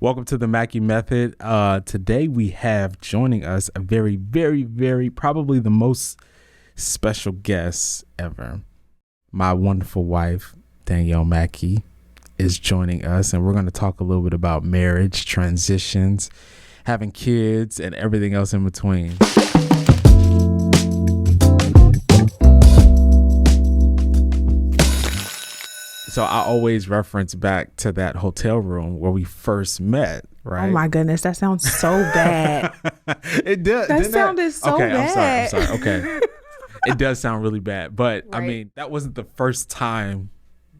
Welcome to the Mackey Method. Today we have joining us a very, very, very probably the most special guest ever. My wonderful wife, Danielle Mackey, is joining us, and we're going to talk a little bit about marriage, transitions, having kids, and everything else in between. So I always reference back to that hotel room where we first met, right? Oh my goodness, that sounds so bad. It does. That sounded so bad. I'm sorry. Okay. It does sound really bad. But Right. I mean, that wasn't the first time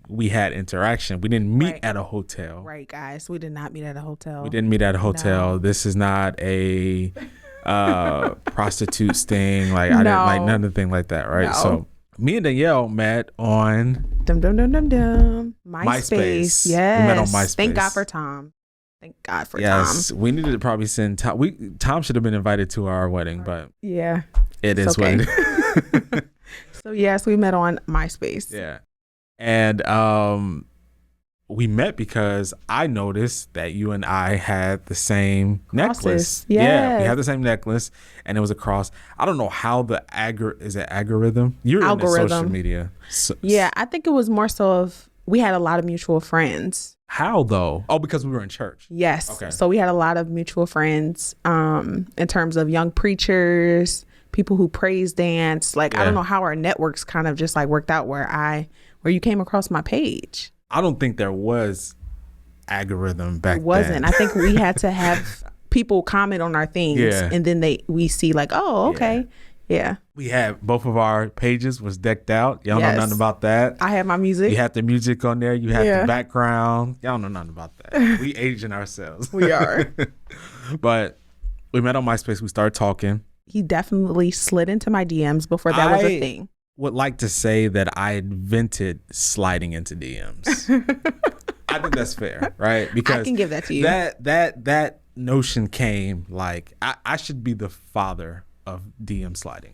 we had interaction. We didn't meet Right. at a hotel. Right, guys. We did not meet at a hotel. We didn't meet at a hotel. No. This is not a prostitute sting. Like I didn't like No. nothing like that, right? No. So me and Danielle met on MySpace. MySpace. Yes. We met on MySpace. Thank God for Tom. Tom. Yes, we needed to probably send Tom. Tom should have been invited to our wedding, but Yeah. it It's is what it is. So yes, we met on MySpace. Yeah. And we met because I noticed that you and I had the same necklace. Crosses. Yeah, we Yes. had the same necklace, and it was a cross. I don't know how the algorithm? You're in the social Algorithm. media. So, Yeah, I think it was more so of we had a lot of mutual friends. How though? Oh, because we were in church. Yes. Okay. So we had a lot of mutual friends in terms of young preachers, people who praise dance. Like, I Yeah. don't know how our networks kind of just like worked out where you came across my page. I don't think there was algorithm back It wasn't. then. I think we had to have people comment on our things Yeah. and then we see like, oh, okay. Yeah. We had both of our pages was decked out. Y'all know Yes. nothing about that. I had my music. You had the music on there. You had Yeah. the background. Y'all know nothing about that. We aging ourselves. We are. But we met on MySpace. We started talking. He definitely slid into my DMs before that was a thing. Would like to say that I invented sliding into DMs. I think that's fair, right? Because I can give that to you. That notion came like I should be the father of DM sliding.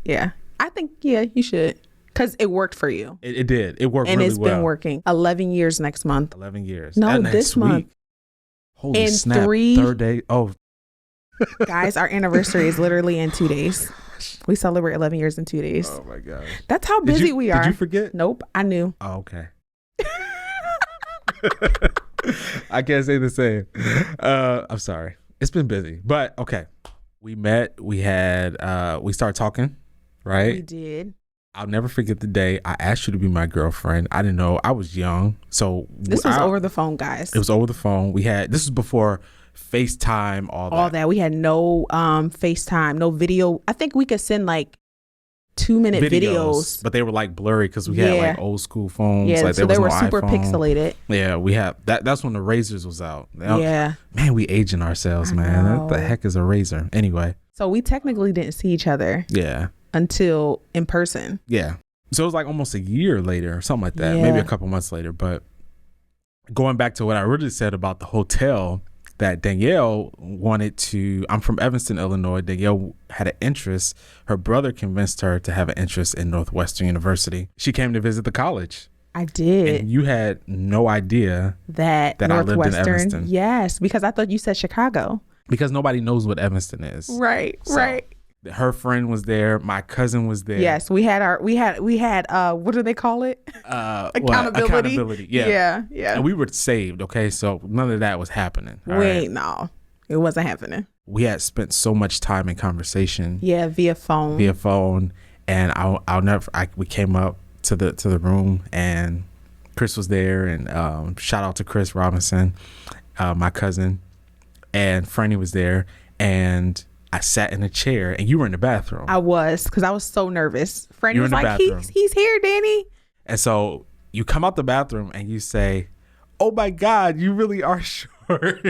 Yeah. I think, yeah, you should. Because it worked for you. It did. It worked And really it's well. been working 11 years next month. 11 years. No, Next this month. week. Holy In snap. 3 Third day. Oh, Guys, our anniversary is literally in 2 days. We celebrate 11 years in 2 days. oh my gosh. That's how busy we are. Did you forget? Nope, I knew. Oh, okay. I can't say the same. I'm sorry. It's been busy, but okay. We met. We started talking, right? We did. I'll never forget the day I asked you to be my girlfriend. I didn't know. I was young, so This was over the phone, guys. It was over the phone. This was before FaceTime, all that. We had no FaceTime, no video. I think we could send like 2-minute videos. but they were like blurry because we had like old school phones. Yeah, like so there they was were no super iPhone. pixelated. Yeah, we have that. That's when the razors was out. Yeah. Man, we aging ourselves, I man. know. What the heck is a razor? Anyway. So we technically didn't see each other Yeah. until in person. Yeah. So it was like almost a year later or something like that. Yeah. Maybe a couple months later. But going back to what I originally said about the hotel, that Danielle wanted to, I'm from Evanston, Illinois. Danielle had an interest. Her brother convinced her to have an interest in Northwestern University. She came to visit the college. I did. And you had no idea that I lived in Northwestern. Evanston. Yes, because I thought you said Chicago. Because nobody knows what Evanston is. Right, So, right. Her friend was there. My cousin was there. Yes, we had what do they call it? Accountability. Yeah. Yeah. And we were saved. Okay. So none of that was happening. all Wait, right? no. It wasn't happening. We had spent so much time in conversation Yeah, via phone. and we came up to the room and Chris was there, and shout out to Chris Robinson, my cousin, and Franny was there, and I sat in a chair and you were in the bathroom. I was, because I was so nervous. Franny You were was in the like, bathroom. he's here, Danny. And so you come out the bathroom and you say, "Oh my God, you really are short."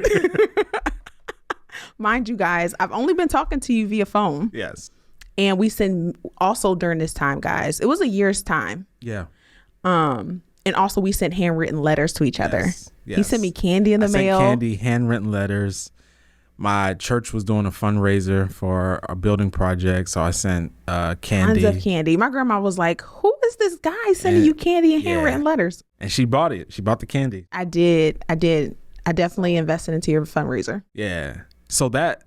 Mind you guys, I've only been talking to you via phone. Yes. And we send also during this time, guys. It was a year's time. Yeah. And also we sent handwritten letters to each other. Yes. He sent me candy in the I mail. sent candy, handwritten letters. My church was doing a fundraiser for a building project, so I sent candy. Tons of candy. My grandma was like, "Who is this guy sending you candy and handwritten letters?" And she bought it. She bought the candy. I did. I definitely invested into your fundraiser. Yeah. So that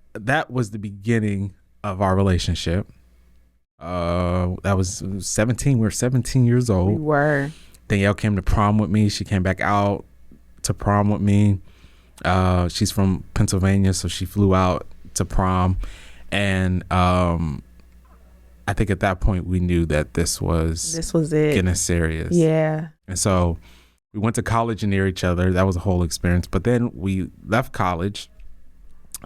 was the beginning of our relationship. That was 17. We were 17 years old. We were. Danielle came to prom with me. She came back out to prom with me. She's from Pennsylvania, so she flew out to prom. And I think at that point we knew that this was it. Getting serious. Yeah. And so we went to college near each other. That was a whole experience. But then we left college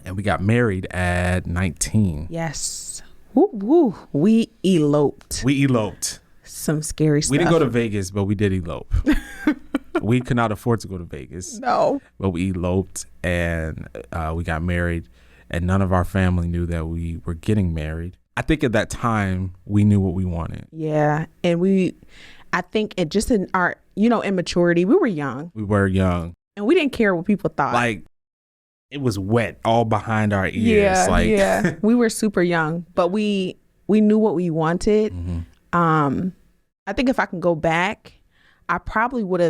and we got married at 19. Yes. Woo, woo. We eloped. Some scary stuff. We didn't go to Vegas, but we did elope. We could not afford to go to Vegas. No. But we eloped and we got married, and none of our family knew that we were getting married. I think at that time we knew what we wanted. Yeah. And I think it just in our, immaturity, we were young. And we didn't care what people thought. Like, it was wet all behind our ears. Yeah. We were super young, but we knew what we wanted. Mm-hmm. I think if I can go back, I probably would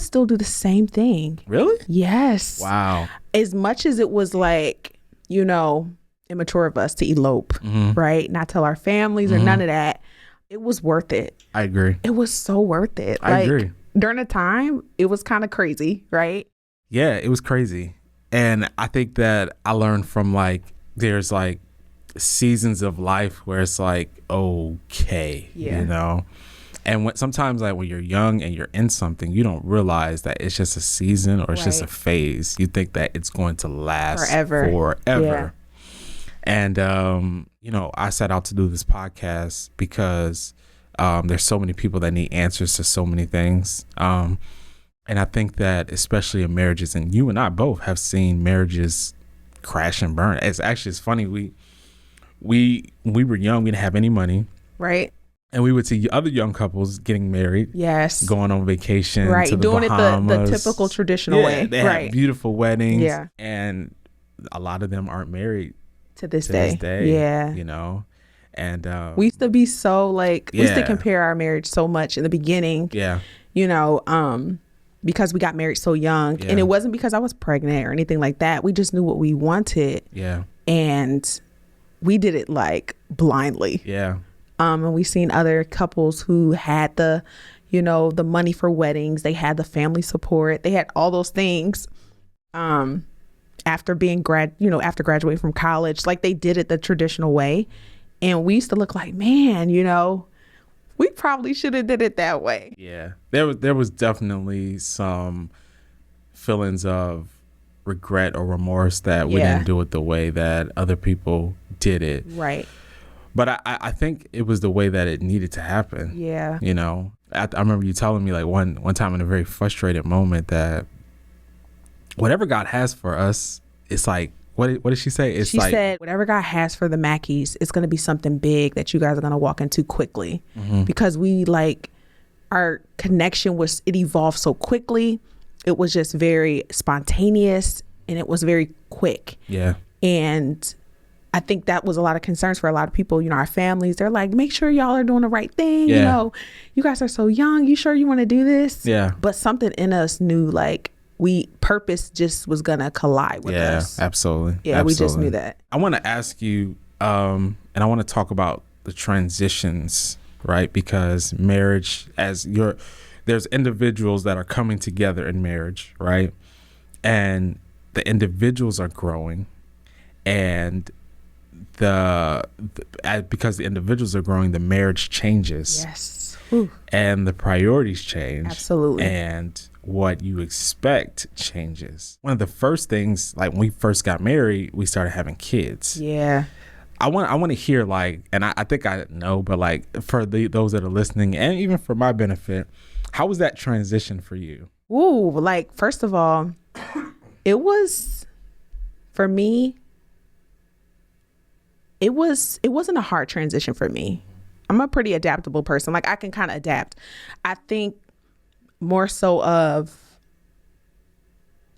still do the same thing. Really? Yes. Wow. As much as it was like, immature of us to elope, mm-hmm. right? Not tell our families or mm-hmm. none of that. It was worth it. I agree. It was so worth it. I agree. During the time, it was kind of crazy, right? Yeah, it was crazy. And I think that I learned from there's seasons of life where it's okay, and sometimes when you're young and you're in something, you don't realize that it's just a season or it's just a phase. You think that it's going to last forever. Yeah. And I set out to do this podcast because there's so many people that need answers to so many things, and I think that especially in marriages, and you and I both have seen marriages crash and burn. It's funny. We were young. We didn't have any money. Right. And we would see other young couples getting married. Yes. Going on vacation. Right. To the Doing Bahamas. it the typical traditional way. They right. have beautiful weddings. Yeah. And a lot of them aren't married to this day. Yeah. And we used to be so we used to compare our marriage so much in the beginning. Yeah. Because we got married so young. Yeah. And it wasn't because I was pregnant or anything like that. We just knew what we wanted. Yeah. And we did it blindly. Yeah. And we've seen other couples who had the money for weddings. They had the family support. They had all those things. After being after graduating from college, they did it the traditional way. And we used to look like, man, we probably should have did it that way. Yeah. There was definitely some feelings of regret or remorse that we didn't do it the way that other people did it. Right. But I think it was the way that it needed to happen. Yeah. I remember you telling me one time in a very frustrated moment that whatever God has for us, it's what did she say? She said, whatever God has for the Mackeys, it's going to be something big that you guys are going to walk into quickly. Mm-hmm. Because our connection it evolved so quickly. It was just very spontaneous and it was very quick. Yeah. And I think that was a lot of concerns for a lot of people, our families. They're like, make sure y'all are doing the right thing. Yeah. You guys are so young. You sure you want to do this? Yeah. But something in us knew purpose just was going to collide with us. Yeah, absolutely. Yeah, absolutely. We just knew that. I want to ask you, and I want to talk about the transitions, right? Because marriage, there's individuals that are coming together in marriage, right? And the individuals are growing, and because the individuals are growing, the marriage changes. Yes. Ooh. And the priorities change. Absolutely. And what you expect changes. One of the first things, when we first got married, we started having kids. Yeah. I want to hear and I think I know, but for those that are listening, and even for my benefit, how was that transition for you? Ooh, first of all, it was, for me, it wasn't a hard transition for me. I'm a pretty adaptable person. I can kind of adapt. I think more so of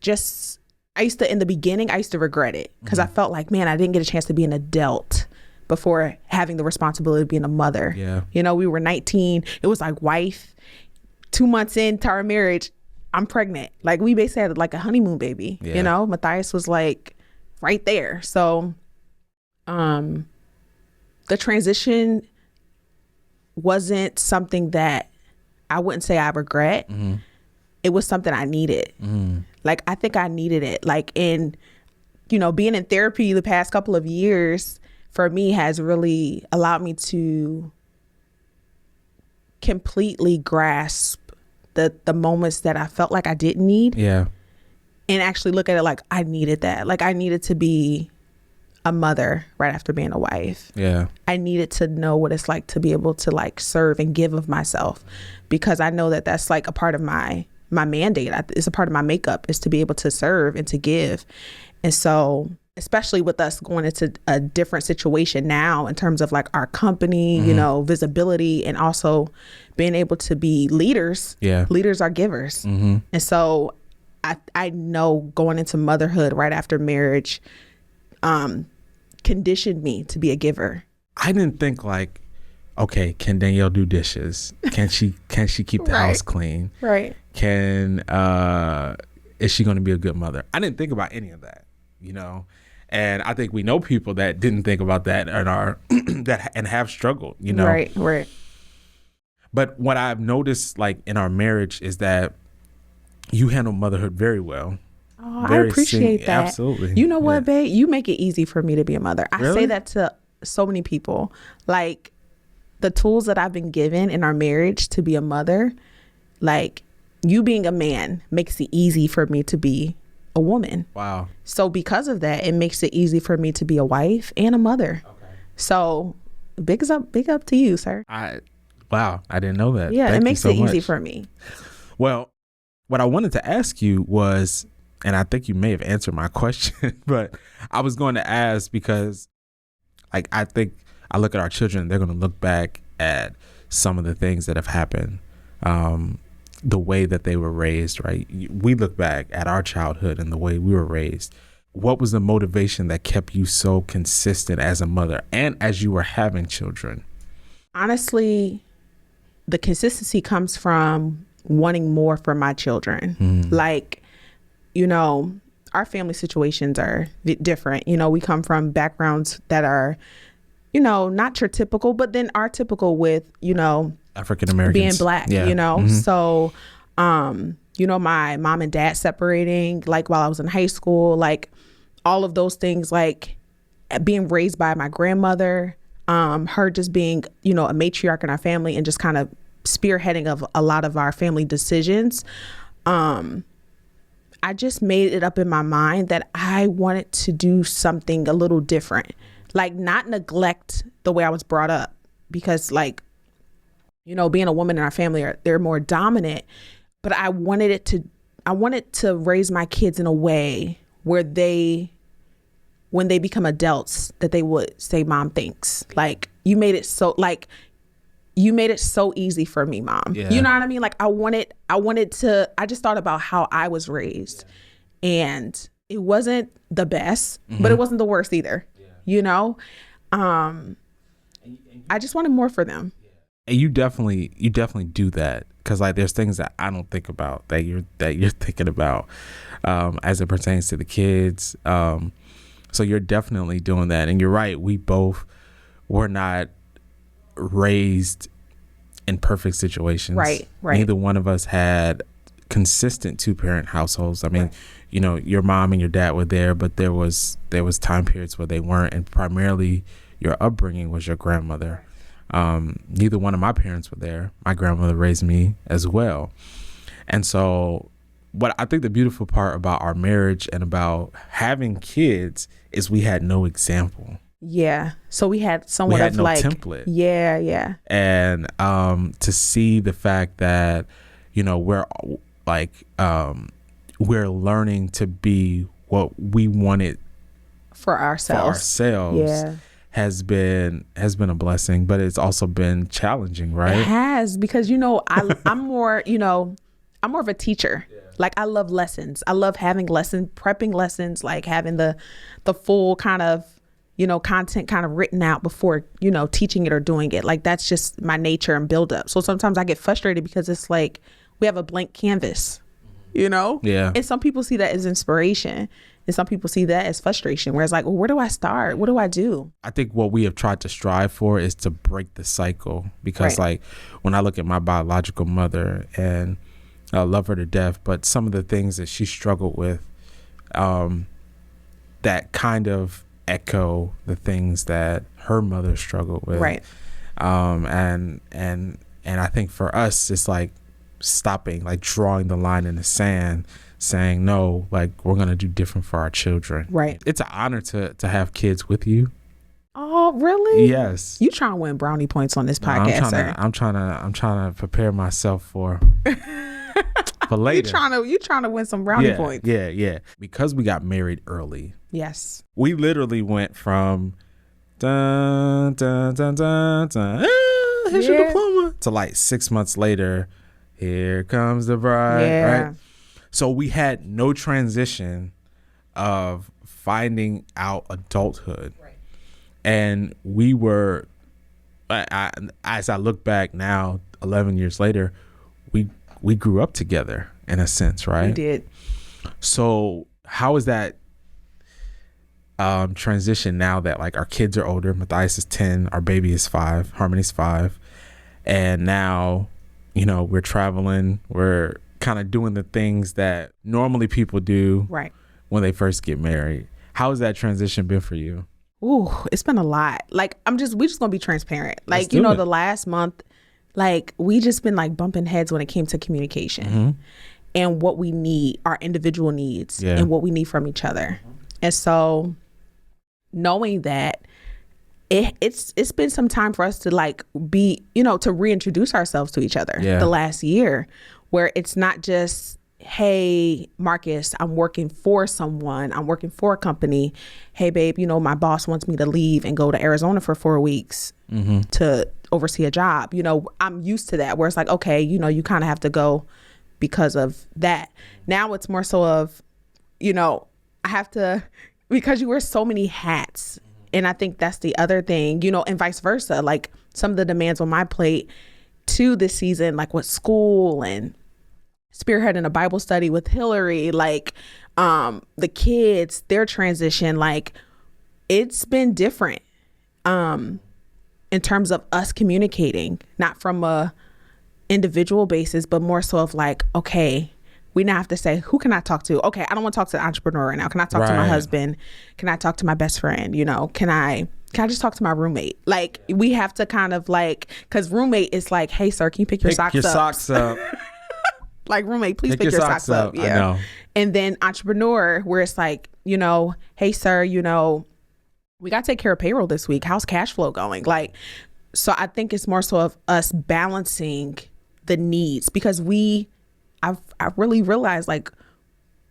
in the beginning, I used to regret it because I felt like, man, I didn't get a chance to be an adult before having the responsibility of being a mother. Yeah. We were 19. It was wife, 2 months into our marriage, I'm pregnant. Like we basically had like a honeymoon baby, you know, Matthias was like right there. So, the transition wasn't something that I wouldn't say I regret. It was something I needed. Like, I think I needed it. Like in, you know, being in therapy the past couple of years for me has really allowed me to completely grasp the moments that I felt like I didn't need. Yeah. And actually look at it like I needed that. Like I needed to be a mother right after being a wife. Yeah. I needed to know what it's like to be able to like serve and give of myself, because I know that that's like a part of my mandate. It's a part of my makeup, is to be able to serve and to give. And so, especially with us going into a different situation now in terms of like our company, you know, visibility, and also being able to be leaders. Yeah. Leaders are givers. And so I know going into motherhood right after marriage conditioned me to be a giver. I didn't think like, okay, can Danielle do dishes? Can she keep the house clean? Right. Is she going to be a good mother? I didn't think about any of that, you know? And I think we know people that didn't think about that and are and have struggled, you know? Right. But what I've noticed like in our marriage is that you handle motherhood very well. Oh, I appreciate that. Absolutely. You know what, babe? You make it easy for me to be a mother. I Really? say that to so many people. Like the tools that I've been given in our marriage to be a mother, like you being a man makes it easy for me to be a woman. Wow. So because of that, it makes it easy for me to be a wife and a mother. Okay. So big up to you, sir. Wow, I didn't know that. Yeah, Thank it makes you so it easy much. for me. Well, what I wanted to ask you was, and I think you may have answered my question, but I was going to ask because like I think I look at our children, they're going to look back at some of the things that have happened, the way that they were raised, right? We look back at our childhood and the way we were raised. What was the motivation that kept you so consistent as a mother and as you were having children? Honestly, the consistency comes from wanting more for my children. Like, you know, our family situations are different. You know, we come from backgrounds that are, you know, not your typical, but then are typical with, you know, African Americans being Black, you know. So, you know, my mom and dad separating, like while I was in high school, like all of those things, like being raised by my grandmother, her just being, you know, a matriarch in our family and just kind of spearheading of a lot of our family decisions. I just made it up in my mind that I wanted to do something a little different, like not neglect the way I was brought up, because like, you know, being a woman in our family, they're more dominant, but I wanted to raise my kids in a way where when they become adults, that they would say, Mom, thanks. Like you made it so easy for me, Mom. Yeah. You know what I mean? Like I just thought about how I was raised, and it wasn't the best, but it wasn't the worst either. Yeah. You know? I just wanted more for them. And you definitely do that, because like there's things that I don't think about that you're thinking about as it pertains to the kids. So you're definitely doing that, and you're right. We both were not raised in perfect situations. Right. Neither one of us had consistent 2-parent households. I mean, you know, your mom and your dad were there, but there was time periods where they weren't, and primarily your upbringing was your grandmother. Neither one of my parents were there. My grandmother raised me as well. And so what I think the beautiful part about our marriage and about having kids is we had no example. Yeah. So we had somewhat of no like template. Yeah. And to see the fact that, you know, we're learning to be what we wanted for ourselves. Yeah. has been a blessing, but it's also been challenging, right? It has, because, you know, I'm more of a teacher. Yeah. Like I love lessons. I love having prepping lessons, like having the full kind of, you know, content kind of written out before, you know, teaching it or doing it. Like that's just my nature and build up. So sometimes I get frustrated because it's like we have a blank canvas. you know? Yeah. And some people see that as inspiration, and some people see that as frustration, where it's like, well, where do I start? What do I do? I think what we have tried to strive for is to break the cycle, because Right. like when I look at my biological mother, and I love her to death, but some of the things that she struggled with, that kind of echo the things that her mother struggled with. Right. And I think for us, it's like stopping, like drawing the line in the sand, saying, no, like we're going to do different for our children. Right. It's an honor to have kids with you. Oh, really? Yes. You trying to win brownie points on this No, podcast, sir. I'm trying to prepare myself for later. You trying to win some brownie points. Yeah. Because we got married early. Yes. We literally went from dun dun dun dun dun, here's your diploma, to like 6 months later, here comes the bride. Right. So we had no transition of finding out adulthood. Right. And we were, as I look back now, 11 years later, we grew up together in a sense, right? We did. So how is that transition now that like our kids are older? Matthias is 10, our baby is 5, Harmony's 5. And now, you know, we're traveling, we're kind of doing the things that normally people do right when they first get married. How has that transition been for you? Ooh, it's been a lot. Like, we just gonna be transparent. Like, you know, the last month, like, we just been like bumping heads when it came to communication and what we need, our individual needs, and what we need from each other. And so knowing that it's been some time for us to like be, you know, to reintroduce ourselves to each other the last year, where it's not just, hey, Marcus, I'm working for someone. I'm working for a company. Hey, babe, you know, my boss wants me to leave and go to Arizona for 4 weeks to oversee a job. You know, I'm used to that, where it's like, okay, you know, you kind of have to go because of that. Now it's more so of, you know, I have to, because you wear so many hats. And I think that's the other thing, you know, and vice versa. Like some of the demands on my plate too this season, like with school and spearheading a Bible study with Hillary, like the kids, their transition, like it's been different in terms of us communicating, not from a individual basis, but more so of like, okay, we now have to say, who can I talk to? Okay, I don't want to talk to the entrepreneur right now. Can I talk to my husband? Can I talk to my best friend? You know, can I just talk to my roommate? Like, we have to kind of like, because roommate is like, hey, sir, can you pick your socks up? Like, roommate, please pick your socks up. Yeah. I know. And then entrepreneur, where it's like, you know, hey, sir, you know, we got to take care of payroll this week. How's cash flow going? Like, so I think it's more so of us balancing the needs, because I've really realized, like,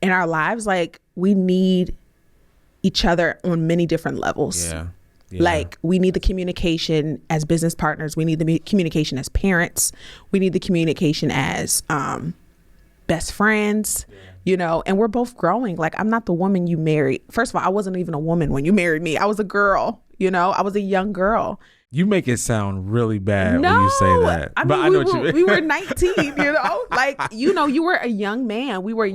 in our lives, like, we need each other on many different levels. Yeah. Like, we need the communication as business partners. We need the communication as parents. We need the communication as best friends, you know, and we're both growing. Like, I'm not the woman you married. First of all, I wasn't even a woman when you married me. I was a girl, you know, I was a young girl. You make it sound really bad when you say that. I mean, but I know what you mean. We were 19, you know, like, you know, you were a young man. We were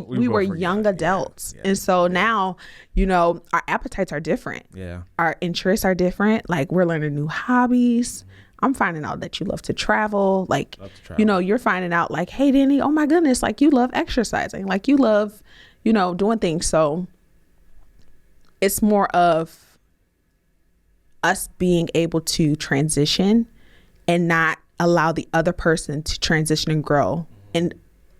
young adults. Yeah. And so now, you know, our appetites are different. Yeah. Our interests are different. Like, we're learning new hobbies. I'm finding out that you love to travel. Like, you know, you're finding out like, hey, Danny, oh my goodness, like, you love exercising. Like, you love, you know, doing things. So it's more of us being able to transition and not allow the other person to transition and grow and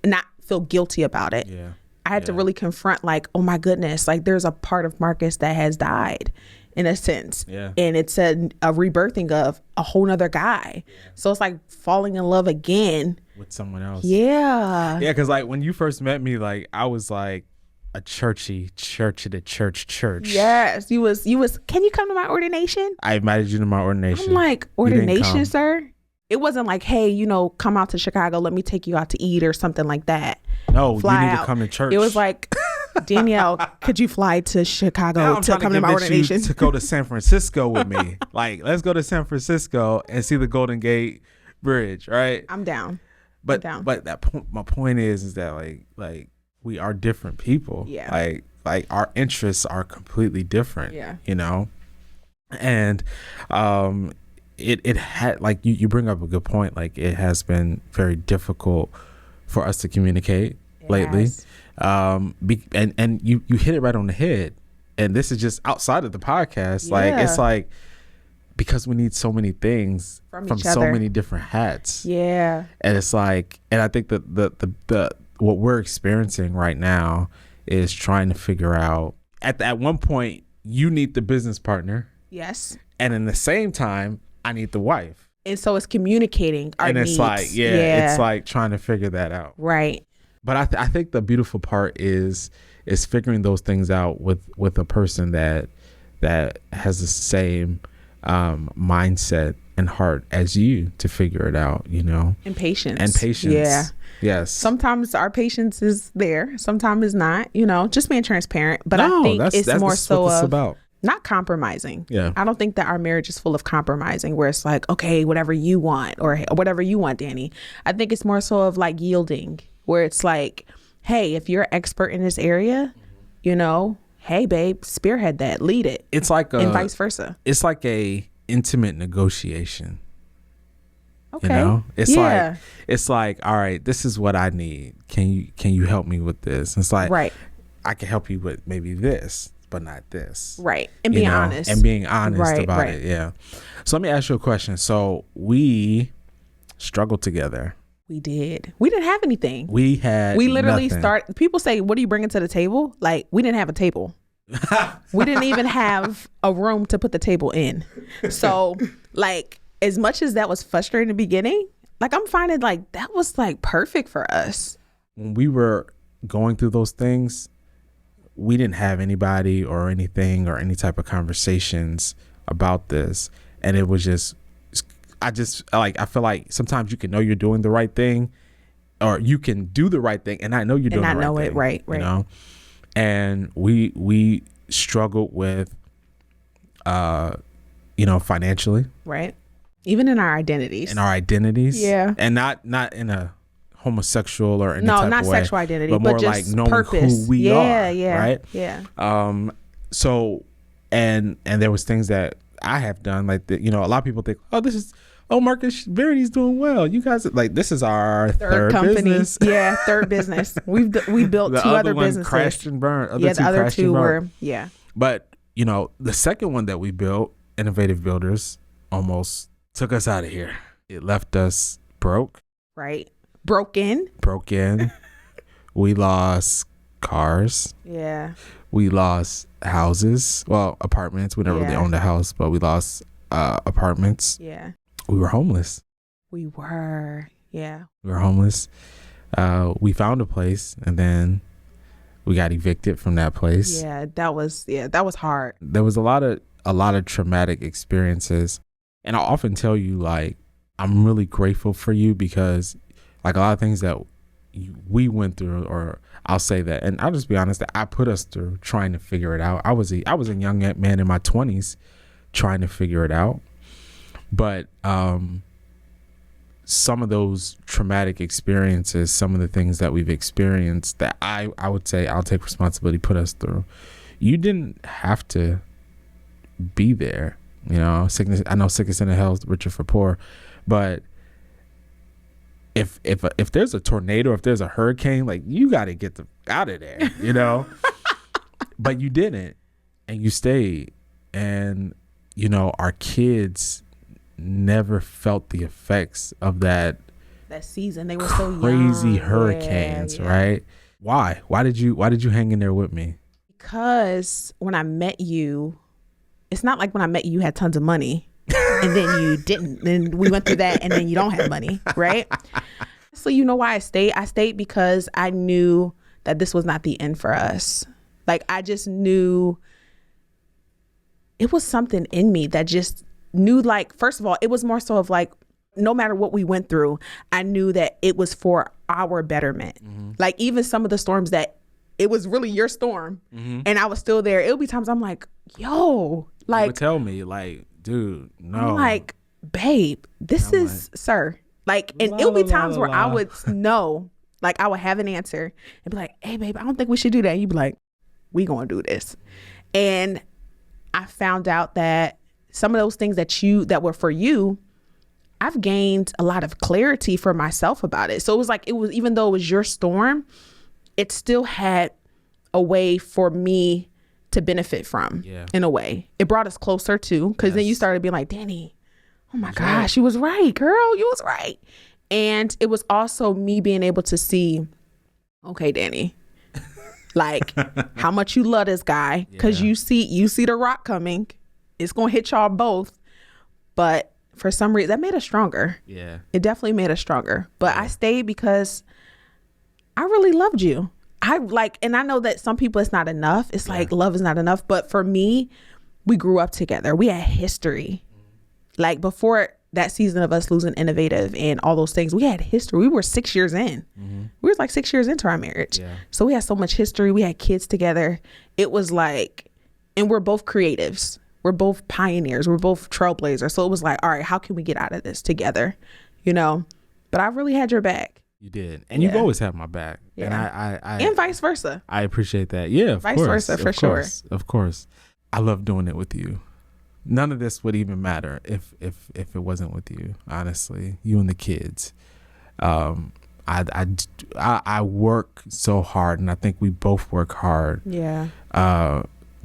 not feel guilty about it. Yeah. I had to really confront, like, oh my goodness, like, there's a part of Marcus that has died in a sense. Yeah. And it's a rebirthing of a whole nother guy. Yeah. So it's like falling in love again with someone else. Yeah. Yeah. Cause like when you first met me, like, I was like a church at a church. Yes. You was, can you come to my ordination? I invited you to my ordination. I'm like, ordination, sir? It wasn't like, hey, you know, come out to Chicago, let me take you out to eat or something like that. No, you need to come to church. It was like, Danielle, could you fly to Chicago to come to my ordination? To go to San Francisco with me. Like, let's go to San Francisco and see the Golden Gate Bridge, right? I'm down. But my point is that like we are different people. Yeah. Like our interests are completely different. Yeah. You know, and it had, like, you bring up a good point. Like, it has been very difficult for us to communicate lately. Yes. And you hit it right on the head. And this is just outside of the podcast. Like, it's like, because we need so many things from so many different hats. Yeah. And it's like, and I think that the what we're experiencing right now is trying to figure out, at one point you need the business partner. Yes. And in the same time, I need the wife. And so it's communicating our needs. It's like, it's like trying to figure that out. Right. But I think the beautiful part is figuring those things out with a person that has the same mindset and heart as you to figure it out, you know. And patience. Yeah. Yes. Sometimes our patience is there. Sometimes it's not, you know, just being transparent. But I think that's more so what it's of about. Not compromising. Yeah. I don't think that our marriage is full of compromising where it's like, okay, whatever you want or whatever you want, Danny. I think it's more so of like yielding, where it's like, hey, if you're an expert in this area, you know, hey, babe, spearhead that, lead it. It's like and vice versa. It's like a intimate negotiation. Okay. You know, it's like, all right, this is what I need. Can you help me with this? It's like, right. I can help you with maybe this, but not this. Right. And being honest. And being honest about it. Yeah. So let me ask you a question. So we struggled together. We did. We didn't have anything. We literally nothing. People say, what are you bringing to the table? Like, we didn't have a table. We didn't even have a room to put the table in. So, like, as much as that was frustrating in the beginning, like, I'm finding like that was like perfect for us. When we were going through those things, we didn't have anybody or anything or any type of conversations about this. And it was just, I feel like sometimes you can know you're doing the right thing, or you can do the right thing and I know you're doing the right thing. And I know it, right. You know? And we struggled with, financially. Right. Even in our identities. Yeah. And not in a homosexual or any type of way. No, not sexual identity, but more just like knowing purpose. Who we are. Yeah. Right. Yeah. So, and there was things that I have done, like a lot of people think, Marcus Verity's doing well. You guys, like, this is our third company. Business. Yeah, third business. We built two other businesses. Crashed and burned. The other two were. But the second one that we built, Innovative Builders, almost took us out of here. It left us broke. Right. Broken. We lost cars. Yeah. We lost houses. Well, apartments. We never really owned a house, but we lost apartments. Yeah. We were homeless. We were. Yeah. We were homeless. We found a place and then we got evicted from that place. Yeah, that was hard. There was a lot of traumatic experiences. And I often tell you, like, I'm really grateful for you because, like, a lot of things that we went through, or I'll say that, and I'll just be honest, that I put us through trying to figure it out. I was a young man in my 20s trying to figure it out. But some of those traumatic experiences, some of the things that we've experienced that I would say I'll take responsibility, put us through. You didn't have to be there. Sickness. I know sickness and health, richer for poor, but if there's a tornado, if there's a hurricane, like, you got to get out of there, But you didn't, and you stayed, and our kids never felt the effects of that season. They were so young. Crazy hurricanes, right? Why did you hang in there with me? Because when I met you, it's not like when I met you had tons of money and then you didn't. Then we went through that and then you don't have money, right? So you know why I stayed? I stayed because I knew that this was not the end for us. Like, I just knew it was something in me that just knew, like, first of all, it was more so of like, no matter what we went through, I knew that it was for our betterment. Mm-hmm. Like, even some of the storms that it was really your storm, mm-hmm. and I was still there. It'll be times I'm like, yo, like, you would tell me, like, dude, no. I'm like, babe, this is, sir. Like, and it'll be times where I would know Like I would have an answer and be like, hey babe, I don't think we should do that. And you'd be like, we gonna do this. And I found out that some of those things that were for you, I've gained a lot of clarity for myself about it. So it was like, even though it was your storm, it still had a way for me to benefit from. In a way. It brought us closer too, because then you started being like, Danny, oh my gosh, you was right, girl, you was right. And it was also me being able to see, okay, Danny, like how much you love this guy, because you see the rock coming. It's gonna hit y'all both, but for some reason that made us stronger. It definitely made us stronger. But I stayed because I really loved you. And I know that some people it's not enough. It's like love is not enough. But for me, we grew up together. We had history. Like before that season of us losing Innovative and all those things, we had history. We were 6 years in. We were like 6 years into our marriage. So we had so much history. We had kids together. It was like, and we're both creatives. We're both pioneers. We're both trailblazers. So it was like, all right, how can we get out of this together? You know, but I really had your back. You did. And you've always had my back. And I and vice versa. I appreciate that. Yeah, of vice course. versa, for sure. Of course. I love doing it with you. None of this would even matter if it wasn't with you, honestly. You and the kids. I work so hard, and I think we both work hard.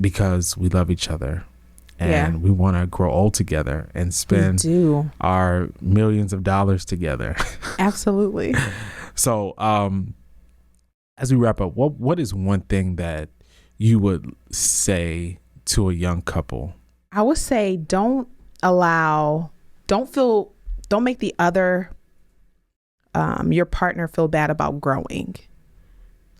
Because we love each other. And we want to grow old together and spend our millions of dollars together. Absolutely. So, as we wrap up, what is one thing that you would say to a young couple? I would say don't make the other, your partner feel bad about growing.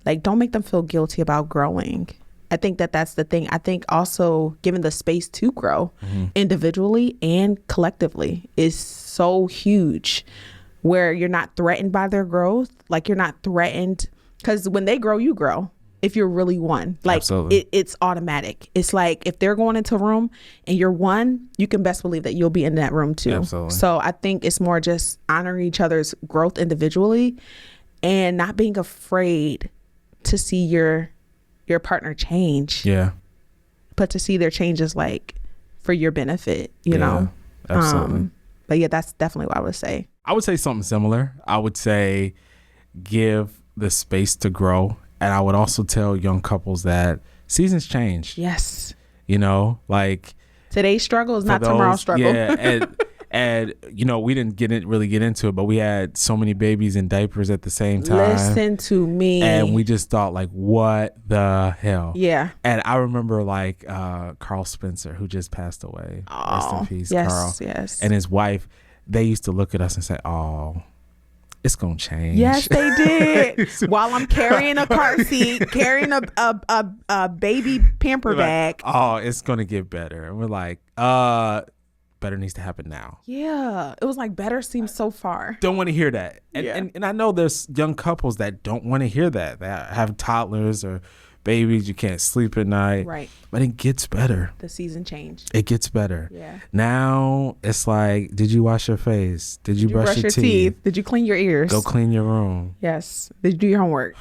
Like, don't make them feel guilty about growing. I think that's the thing. I think also giving the space to grow individually and collectively is so huge, where you're not threatened by their growth. Like you're not threatened, because when they grow, you grow. If you're really one, like it's automatic. It's like if they're going into a room and you're one, you can best believe that you'll be in that room too. Absolutely. So I think it's more just honoring each other's growth individually and not being afraid to see your partner change. But to see their changes like for your benefit, you know? Absolutely. But yeah, that's definitely what I would say. I would say something similar. I would say give the space to grow. And I would also tell young couples that seasons change. Yes. You know, like today's struggle is not tomorrow's struggle. Yeah. And you know, we didn't really get into it, but we had so many babies in diapers at the same time. Listen to me. And we just thought like, what the hell? Yeah. And I remember like Carl Spencer, who just passed away. Rest in peace, Carl. Yes. And his wife, they used to look at us and say, oh, it's gonna change. Yes, they did. While I'm carrying a car seat, carrying a baby pamper bag. Oh, it's gonna get better. And we're like, better needs to happen now. Yeah. It was like better seems so far. Don't want to hear that. And I know there's young couples that don't want to hear that have toddlers or babies. You can't sleep at night. Right. But it gets better. The season changed. It gets better. Yeah. Now it's like, did you wash your face? Did you brush your teeth? Did you clean your ears? Go clean your room. Yes. Did you do your homework?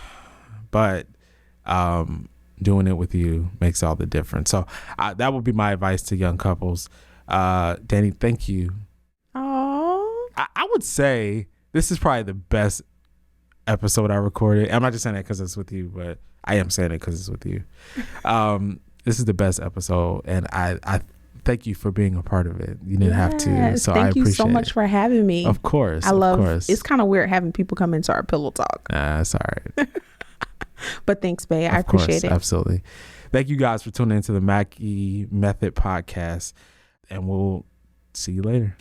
But doing it with you makes all the difference. So that would be my advice to young couples. Danny, thank you. Oh, I would say this is probably the best episode I recorded. I'm not just saying that because it's with you, but I am saying it because it's with you. This is the best episode, and I thank you for being a part of it. You didn't have to, so I appreciate it. Thank you so much for having me. Of course. It's kind of weird having people come into our pillow talk. That's all right. But thanks, babe. I appreciate it. Absolutely. Thank you guys for tuning into the Mackey Method podcast. And we'll see you later.